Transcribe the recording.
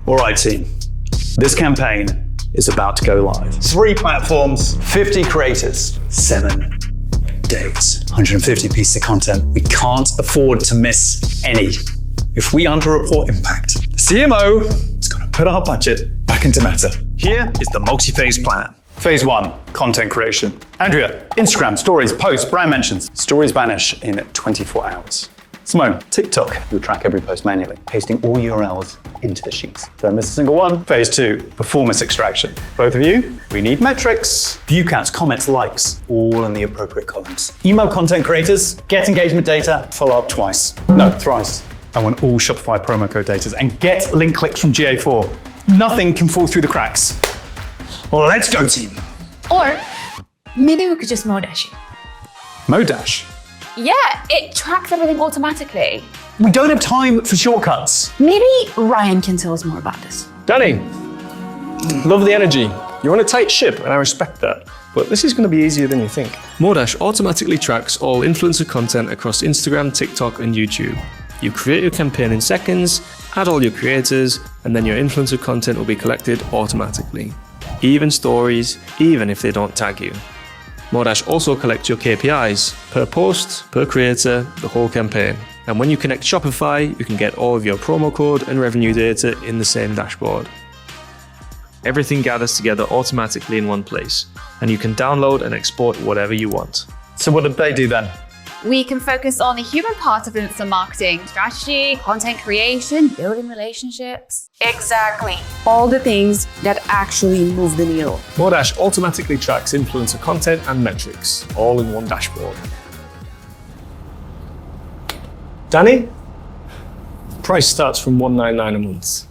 All right, team. This campaign is about to go live. 3 platforms, 50 creators, 7 days, 150 pieces of content. We can't afford to miss any. If we underreport impact, the CMO is going to put our budget back into Meta. Here is the multi-phase plan. Phase 1, content creation. Andrea, Instagram, stories, posts, brand mentions. Stories vanish in 24 hours. Simone, TikTok. You'll track every post manually, pasting all URLs into the sheets. Don't miss a single one. Phase 2, performance extraction. Both of you, we need metrics. View counts, comments, likes, all in the appropriate columns. Email content creators, get engagement data, follow up twice. No, thrice. I want all Shopify promo code data and get link clicks from GA4. Nothing can fall through the cracks. Well, let's go, team. Or maybe we could just Modash it. Modash? Yeah, it tracks everything automatically. We don't have time for shortcuts. Maybe Ryan can tell us more about this. Danny, love the energy. You're on a tight ship and I respect that. But this is going to be easier than you think. Modash automatically tracks all influencer content across Instagram, TikTok, and YouTube. You create your campaign in seconds, add all your creators, and then your influencer content will be collected automatically. Even stories, even if they don't tag you. Modash also collects your KPIs, per post, per creator, the whole campaign. And when you connect Shopify, you can get all of your promo code and revenue data in the same dashboard. Everything gathers together automatically in one place, and you can download and export whatever you want. So what did they do then? We can focus on the human part of influencer marketing, strategy, content creation, building relationships. Exactly. All the things that actually move the needle. Modash automatically tracks influencer content and metrics, all in one dashboard. Danny, price starts from $199 a month.